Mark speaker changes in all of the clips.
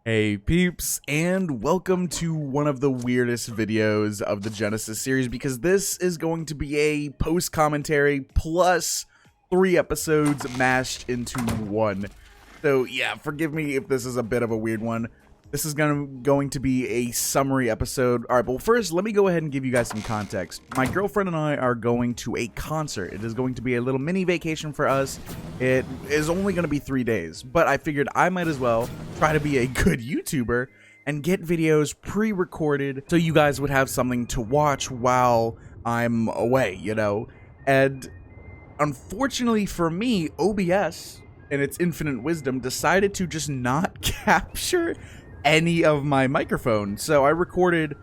Speaker 1: Hey peeps, and welcome to one of the weirdest videos of the Genesis series, because this is going to be a post-commentary plus 3 episodes mashed into one. So yeah, forgive me if this is a bit of a weird one. This is going to be a summary episode. Alright, but first, let me go ahead and give you guys some context. My girlfriend and I are going to a concert. It is going to be a little mini vacation for us. It is only going to be 3 days, but I figured I might as well try to be a good YouTuber and get videos pre-recorded so you guys would have something to watch while I'm away, you know? And unfortunately for me, OBS, in its infinite wisdom, decided to just not capture any of my microphone. So I recorded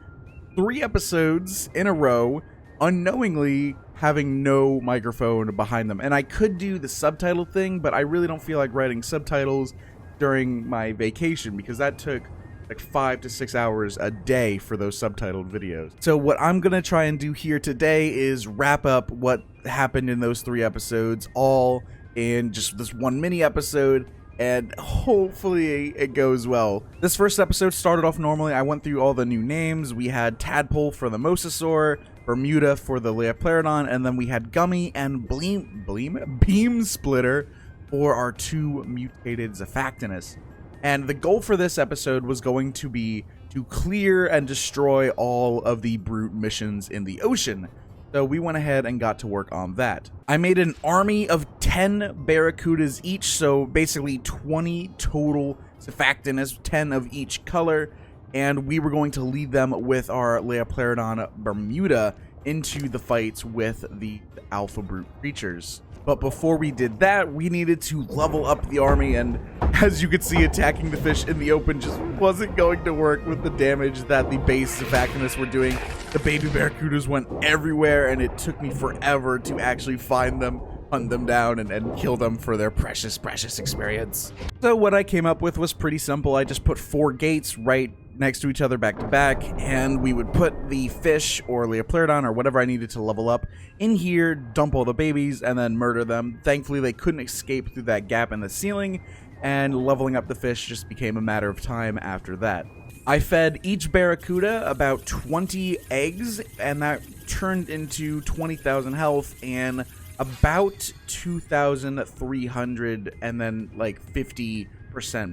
Speaker 1: 3 episodes in a row, unknowingly having no microphone behind them. And I could do the subtitle thing, but I really don't feel like writing subtitles during my vacation, because that took like 5 to 6 hours a day for those subtitled videos. So what I'm gonna try and do here today is wrap up what happened in those 3 episodes all in just this one mini episode, and hopefully it goes well. This first episode started off normally. I went through all the new names. We had Tadpole for the Mosasaur, Bermuda for the Leoplerodon, and then we had Gummy and Beam Splitter for our 2 mutated Zafactinus. And the goal for this episode was going to be to clear and destroy all of the brute missions in the ocean. So we went ahead and got to work on that. I made an army of 10 Barracudas each, so basically 20 total Zafactinus, 10 of each color, and we were going to lead them with our Leoplerodon Bermuda into the fights with the alpha brute creatures. But before we did that, we needed to level up the army, and as you could see, attacking the fish in the open just wasn't going to work with the damage that the base Zafactinus were doing. The baby Barracudas went everywhere, and it took me forever to actually find them, hunt them down, and kill them for their precious experience. So what I came up with was pretty simple. I just put 4 gates right next to each other back to back, and we would put the fish or Leoplerodon or whatever I needed to level up in here, dump all the babies, and then murder them. Thankfully, they couldn't escape through that gap in the ceiling, and leveling up the fish just became a matter of time after that. I fed each Barracuda about 20 eggs, and that turned into 20,000 health and about 2,300 and then like 50%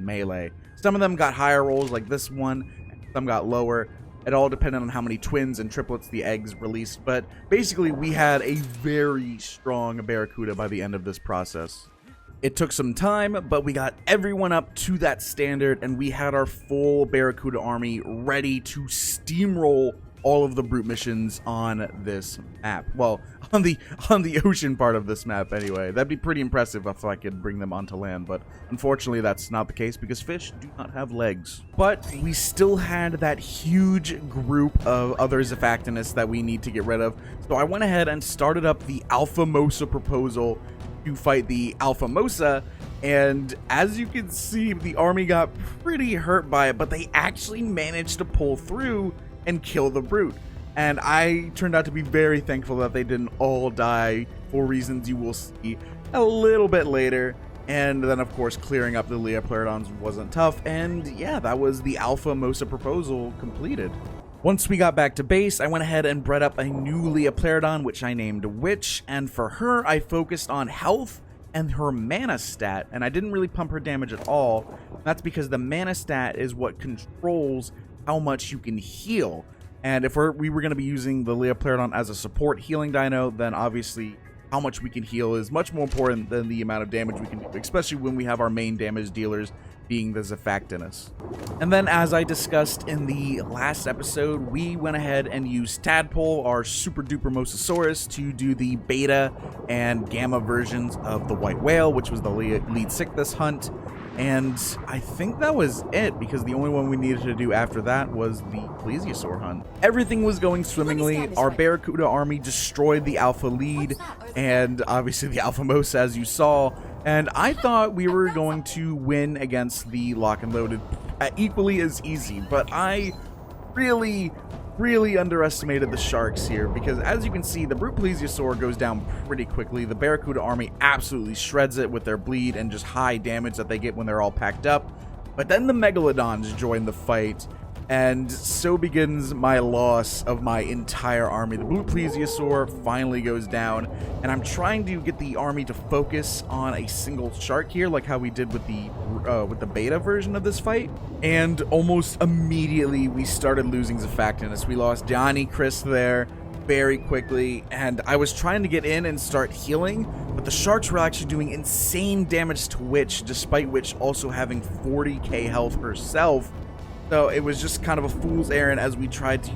Speaker 1: melee. Some of them got higher rolls like this one, some got lower. It all depended on how many twins and triplets the eggs released, but basically we had a very strong Barracuda by the end of this process. It took some time, but we got everyone up to that standard, and we had our full Barracuda army ready to steamroll all of the brute missions on this map. Well, on the ocean part of this map anyway. That'd be pretty impressive if I could bring them onto land, but unfortunately that's not the case because fish do not have legs. But we still had that huge group of other Zafactinus that we need to get rid of. So I went ahead and started up the Alpha Mosa proposal to fight the Alpha Mosa, and as you can see, the army got pretty hurt by it, but they actually managed to pull through and kill the brute. And I turned out to be very thankful that they didn't all die, for reasons you will see a little bit later. And then of course clearing up the Leoplerodons wasn't tough, and yeah, that was the Alpha Mosa proposal completed. Once we got back to base, I went ahead and bred up a new Leoplerodon, which I named Witch, and for her I focused on health and her mana stat, and I didn't really pump her damage at all. That's because the mana stat is what controls how much you can heal. And if we were going to be using the Leoplerodon as a support healing dino, then obviously how much we can heal is much more important than the amount of damage we can do, especially when we have our main damage dealers being the Zafactinus. And then, as I discussed in the last episode, we went ahead and used Tadpole, our super duper Mosasaurus, to do the beta and gamma versions of the white whale, which was the lead sickness hunt. And I think that was it, because the only one we needed to do after that was the plesiosaur hunt. Everything was going swimmingly. Our Barracuda army destroyed the alpha lead, and obviously the Alpha Mosa, as you saw. And I thought we were going to win against the lock and loaded equally as easy, but I really underestimated the sharks here, because as you can see, the brute plesiosaur goes down pretty quickly. The Barracuda army absolutely shreds it with their bleed and just high damage that they get when they're all packed up. But then the Megalodons join the fight, and so begins my loss of my entire army. The blue plesiosaur finally goes down, and I'm trying to get the army to focus on a single shark here, like how we did with the beta version of this fight. And almost immediately we started losing Zafactinus. We lost Johnny Chris there very quickly, and I was trying to get in and start healing, but the sharks were actually doing insane damage to Witch, despite Witch also having 40k health herself. So it was just kind of a fool's errand as we tried to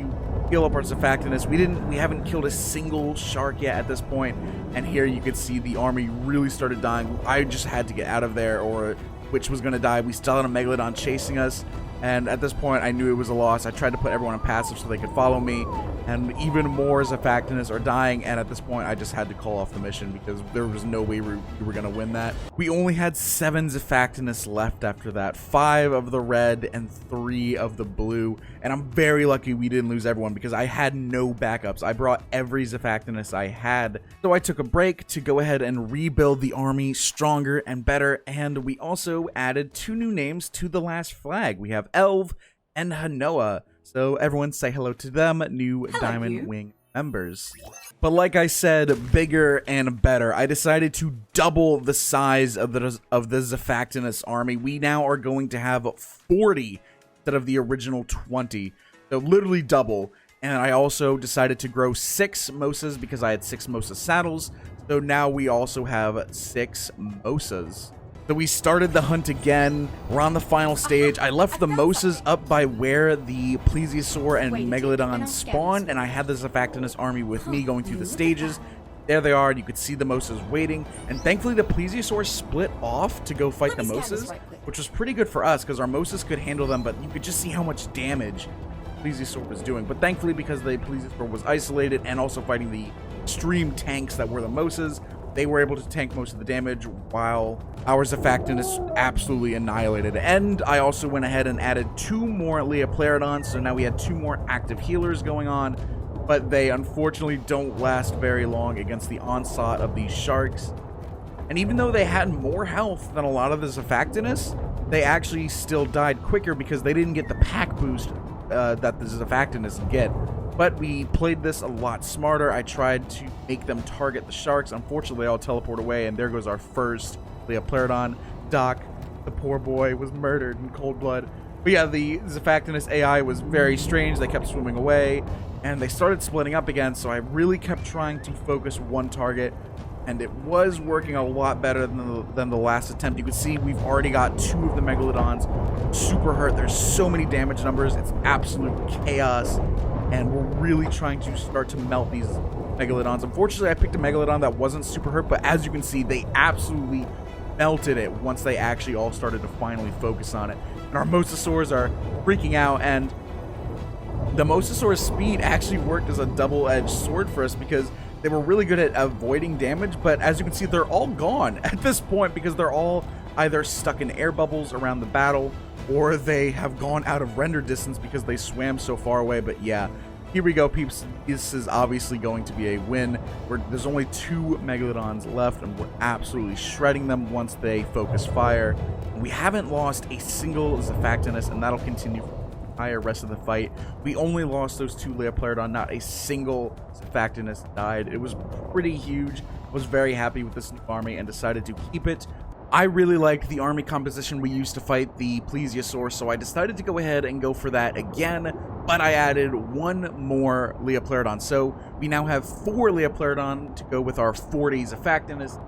Speaker 1: heal up our Zafactinus. We haven't killed a single shark yet at this point, and here you could see the army really started dying. I just had to get out of there or Witch was going to die. We still had a Megalodon chasing us, and at this point I knew it was a loss. I tried to put everyone on passive so they could follow me, and even more Zafactinus are dying, and at this point I just had to call off the mission because there was no way we were going to win that. We only had 7 Zafactinus left after that, 5 of the red and 3 of the blue, and I'm very lucky we didn't lose everyone because I had no backups. I brought every Zafactinus I had, so I took a break to go ahead and rebuild the army stronger and better, and we also added 2 new names to the last flag. We have Elv and Hanoa. So everyone say hello to them, new Diamond Wing members. But like I said, bigger and better. I decided to double the size of the Zafactinus army. We now are going to have 40 instead of the original 20. So literally double. And I also decided to grow 6 Mosas because I had 6 Mosa saddles. So now we also have 6 Mosas. So we started the hunt again. We're on the final stage. I left the Mosas up by where the Plesiosaur and Megalodon spawned, and I had the Zafactinus army with me going through the stages. There they are, and you could see the Mosas waiting. And thankfully the Plesiosaur split off to go fight the Mosas, which was pretty good for us because our Mosas could handle them, but you could just see how much damage Plesiosaur was doing. But thankfully, because the Plesiosaur was isolated and also fighting the extreme tanks that were the Mosas, they were able to tank most of the damage while our Zafactinus absolutely annihilated. And I also went ahead and added 2 more Leoplerodons, so now we had 2 more active healers going on, but they unfortunately don't last very long against the onslaught of these sharks. And even though they had more health than a lot of the Zafactinus, they actually still died quicker because they didn't get the pack boost that the Zafactinus get. But we played this a lot smarter. I tried to make them target the sharks. Unfortunately, they all teleport away, and there goes our first Leoplerodon. Doc, the poor boy, was murdered in cold blood. But yeah, the Zafactinus AI was very strange. They kept swimming away, and they started splitting up again, so I really kept trying to focus one target, and it was working a lot better than the last attempt. You can see we've already got 2 of the Megalodons super hurt. There's so many damage numbers. It's absolute chaos. And we're really trying to start to melt these Megalodons. Unfortunately, I picked a Megalodon that wasn't super hurt, but as you can see, they absolutely melted it once they actually all started to finally focus on it. And our Mosasaurs are freaking out, and the Mosasaur's speed actually worked as a double-edged sword for us because they were really good at avoiding damage, but as you can see, they're all gone at this point because they're all either stuck in air bubbles around the battle, or they have gone out of render distance because they swam so far away. But yeah, here we go, peeps. This is obviously going to be a win. There's only 2 Megalodons left, and we're absolutely shredding them once they focus fire. We haven't lost a single Zafactinus, and that'll continue for the entire rest of the fight. We only lost those 2 Leoplerodon. Not a single Zafactinus died. It was pretty huge. I was very happy with this new army and decided to keep it. I really liked the army composition we used to fight the Plesiosaur, so I decided to go ahead and go for that again, but I added 1 more Leoplerodon. So we now have 4 Leoplerodon to go with our 40 Zafactinus,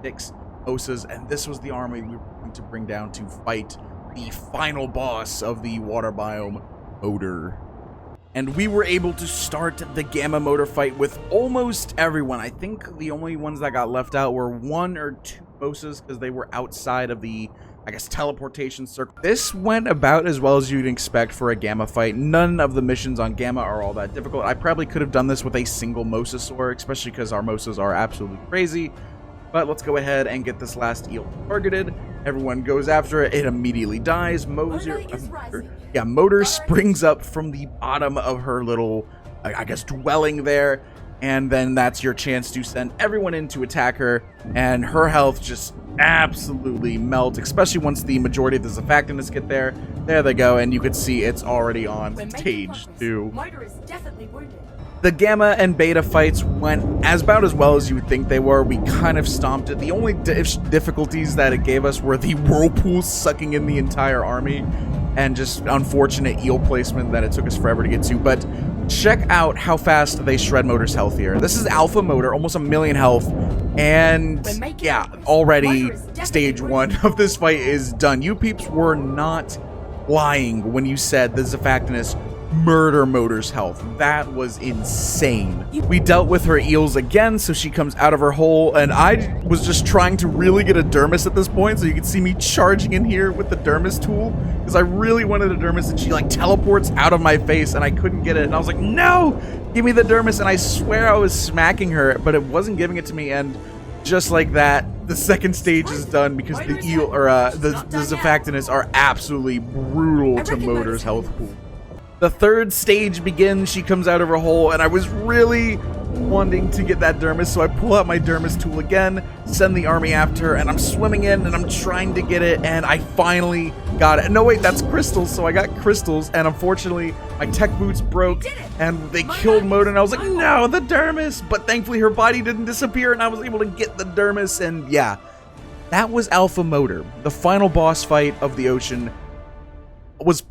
Speaker 1: 6 Mosas, and this was the army we were going to bring down to fight the final boss of the water biome, Moeder. And we were able to start the Gamma Moeder fight with almost everyone. I think the only ones that got left out were 1 or 2 Mosas because they were outside of the, I guess, teleportation circle. This went about as well as you'd expect for a Gamma fight. None of the missions on Gamma are all that difficult. I probably could have done this with a single Mosasaur, especially because our Mosas are absolutely crazy. But let's go ahead and get this last eel targeted. Everyone goes after it. It immediately dies. Moeder springs up from the bottom of her little, I guess, dwelling there. and then that's your chance to send everyone in to attack her, and her health just absolutely melts, especially once the majority of the Zafactinists get there. There they go, and you can see it's already on stage 2.
Speaker 2: Moeder is definitely wounded.
Speaker 1: The Gamma and Beta fights went about as well as you would think they were. We kind of stomped it. The only difficulties that it gave us were the whirlpool sucking in the entire army, and just unfortunate eel placement that it took us forever to get to. But check out how fast they shred Motor's health here. This is Alpha Motor, almost 1 million health, and yeah, already stage 1 of this fight is done. You peeps were not lying when you said the Zafactinists murder Motor's health. That was insane. We dealt with her eels again, so she comes out of her hole, and I was just trying to really get a dermis at this point, so you can see me charging in here with the dermis tool, because I really wanted a dermis, and she like teleports out of my face, and I couldn't get it, and I was like, no, give me the dermis, and I swear I was smacking her, but it wasn't giving it to me, and just like that, the second stage is done, because the eel, or the Zafactinists are absolutely brutal to Motor's health pool. The third stage begins. She comes out of her hole, and I was really wanting to get that dermis, so I pull out my dermis tool again, send the army after her, and I'm swimming in, and I'm trying to get it, and I finally got it. No, wait, that's crystals, so I got crystals, and unfortunately, my tech boots broke, and they killed Moder, and I was like, no, the dermis! But thankfully, her body didn't disappear, and I was able to get the dermis, and yeah, that was Alpha Moder, the final boss fight of the ocean. Was,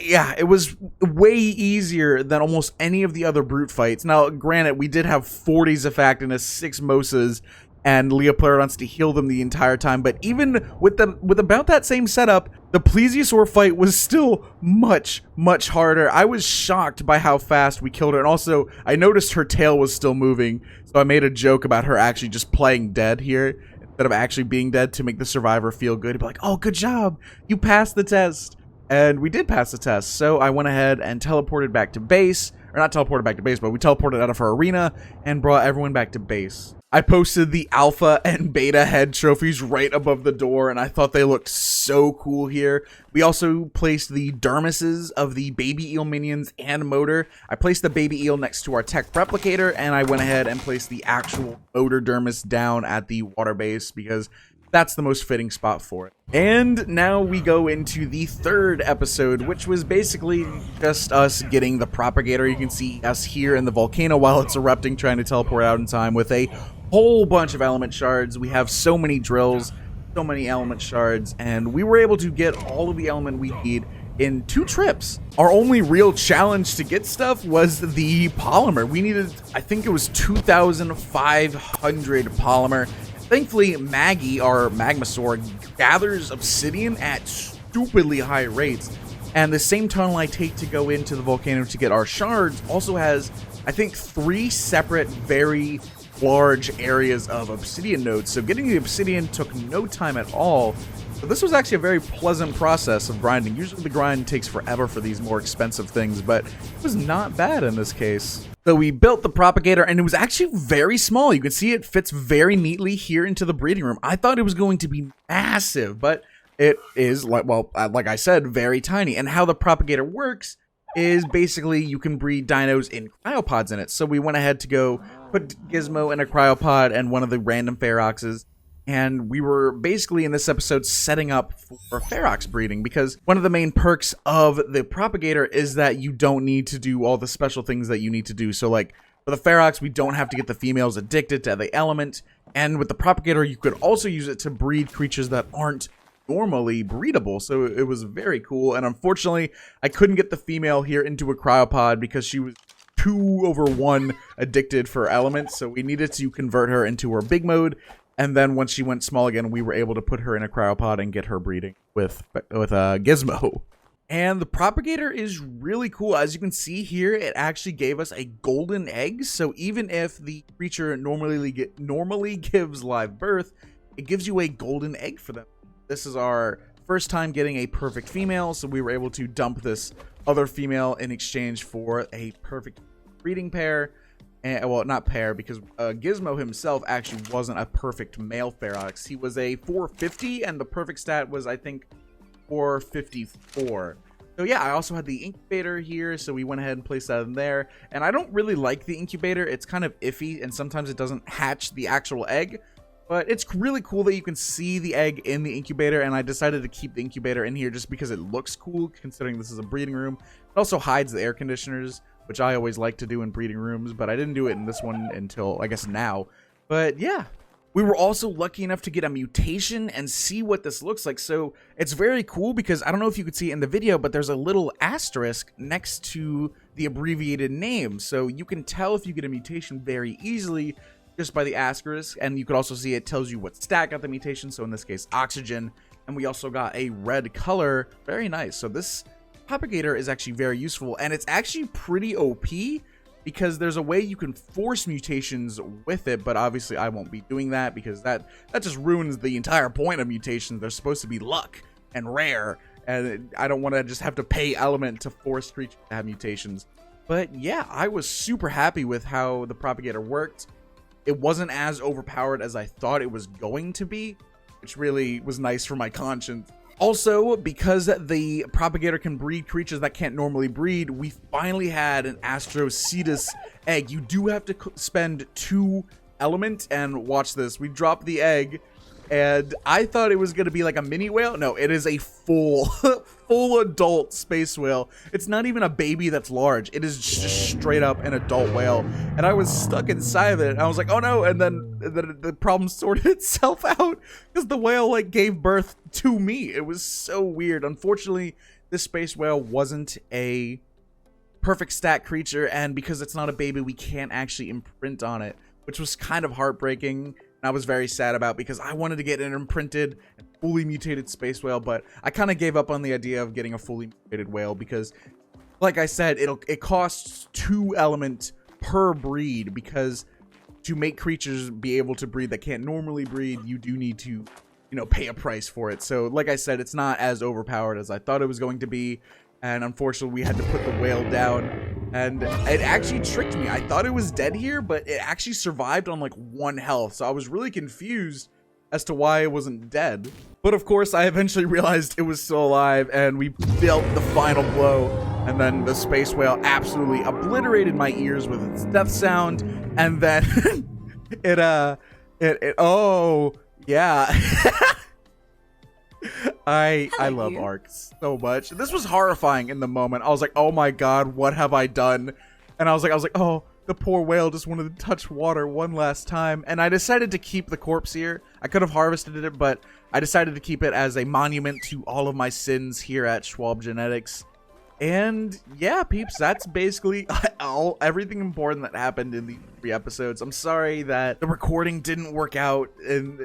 Speaker 1: yeah, it was way easier than almost any of the other brute fights. Now, granted, we did have 40 Zafactinists, 6 Mosas, and Leoplerodons to heal them the entire time, but even with about that same setup, the Plesiosaur fight was still much harder. I was shocked by how fast we killed her, and also, I noticed her tail was still moving, so I made a joke about her actually just playing dead here, instead of actually being dead, to make the survivor feel good. He'd be like, oh, good job, you passed the test. And we did pass the test, so I went ahead and teleported back to base. Or not teleported back to base, but we teleported out of her arena and brought everyone back to base. I posted the Alpha and Beta head trophies right above the door, and I thought they looked so cool here. We also placed the dermises of the baby eel minions and Motor. I placed the baby eel next to our tech replicator, and I went ahead and placed the actual Motor dermis down at the water base, because that's the most fitting spot for it. And now we go into the third episode, which was basically just us getting the Propagator. You can see us here in the volcano while it's erupting, trying to teleport out in time with a whole bunch of element shards. We have so many drills, so many element shards, and we were able to get all of the element we need in 2 trips. Our only real challenge to get stuff was the polymer. We needed, I think it was 2,500 polymer. Thankfully, Maggie, our Magmasaur, gathers obsidian at stupidly high rates, and the same tunnel I take to go into the volcano to get our shards also has, I think, 3 separate, very large areas of obsidian nodes, so getting the obsidian took no time at all. So this was actually a very pleasant process of grinding. Usually the grind takes forever for these more expensive things, but it was not bad in this case. So we built the Propagator, and it was actually very small. You can see it fits very neatly here into the breeding room. I thought it was going to be massive, but it is, like I said, very tiny. And how the Propagator works is basically you can breed dinos in cryopods in it. So we went ahead to go put Gizmo in a cryopod and one of the random Feroxes. And we were basically in this episode setting up for Ferox breeding, because one of the main perks of the Propagator is that you don't need to do all the special things that you need to do. So like for the Ferox, we don't have to get the females addicted to the element. And with the Propagator, you could also use it to breed creatures that aren't normally breedable. So it was very cool. And unfortunately, I couldn't get the female here into a cryopod because she was 2/1 addicted for elements. So we needed to convert her into her big mode. And then once she went small again, we were able to put her in a cryopod and get her breeding with Gizmo. And the Propagator is really cool. As you can see here, it actually gave us a golden egg. So even if the creature normally gives live birth, it gives you a golden egg for them. This is our first time getting a perfect female, so we were able to dump this other female in exchange for a perfect breeding pair. And, well, not pair, because Gizmo himself actually wasn't a perfect male Ferox. He was a 450, and the perfect stat was, I think, 454. So yeah, I also had the incubator here, so we went ahead and placed that in there. And I don't really like the incubator. It's kind of iffy, and sometimes it doesn't hatch the actual egg. But it's really cool that you can see the egg in the incubator, and I decided to keep the incubator in here just because it looks cool, considering this is a breeding room. It also hides the air conditioners, which I always like to do in breeding rooms, but I didn't do it in this one until, I guess, now. But yeah, we were also lucky enough to get a mutation and see what this looks like. So it's very cool because I don't know if you could see it in the video, but there's a little asterisk next to the abbreviated name. So you can tell if you get a mutation very easily just by the asterisk, and you could also see it tells you what stat got the mutation, so in this case oxygen, and we also got a red color. Very nice. So this propagator is actually very useful, and it's actually pretty OP because there's a way you can force mutations with it, but obviously I won't be doing that because that just ruins the entire point of mutations. They're supposed to be luck and rare, and I don't want to just have to pay element to force creatures to have mutations. But yeah, I was super happy with how the propagator worked. It wasn't as overpowered as I thought it was going to be, which really was nice for my conscience. Also, because the propagator can breed creatures that can't normally breed, we finally had an Astrocetus egg. You do have to spend 2 element, and watch this. We dropped the egg, and I thought it was going to be like a mini whale. No, it is a full adult space whale. It's not even a baby that's large. It is just straight up an adult whale. And I was stuck inside of it. And I was like, oh no. And then the problem sorted itself out because the whale like gave birth to me. It was so weird. Unfortunately, this space whale wasn't a perfect stat creature. And because it's not a baby, we can't actually imprint on it, which was kind of heartbreaking. I was very sad about because I wanted to get an imprinted and fully mutated space whale, but I kind of gave up on the idea of getting a fully mutated whale because, like I said, it costs 2 element per breed, because to make creatures be able to breed that can't normally breed, you do need to, pay a price for it. So, like I said, it's not as overpowered as I thought it was going to be, and unfortunately, we had to put the whale down. And it actually tricked me. I thought it was dead here, but it actually survived on like 1 health. So I was really confused as to why it wasn't dead. But of course, I eventually realized it was still alive, and we dealt the final blow. And then the space whale absolutely obliterated my ears with its death sound. And then oh yeah. I love ARK so much. This was horrifying in the moment. I was like, oh my god, what have I done? And I was like, oh, the poor whale just wanted to touch water one last time. And I decided to keep the corpse here. I could have harvested it, but I decided to keep it as a monument to all of my sins here at Schwalbe Genetics. And yeah, peeps, that's basically everything important that happened in these 3 episodes. I'm sorry that the recording didn't work out, and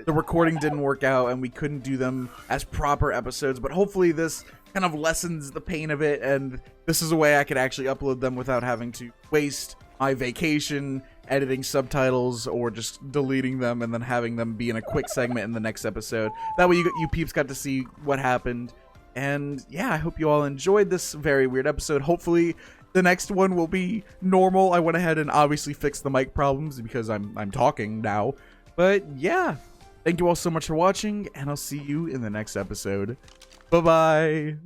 Speaker 1: we couldn't do them as proper episodes, but hopefully this kind of lessens the pain of it, and this is a way I could actually upload them without having to waste my vacation editing subtitles or just deleting them and then having them be in a quick segment in the next episode. That way you peeps got to see what happened. And yeah, I hope you all enjoyed this very weird episode. Hopefully the next one will be normal. I went ahead and obviously fixed the mic problems because I'm talking now. But yeah, thank you all so much for watching, and I'll see you in the next episode. Bye-bye.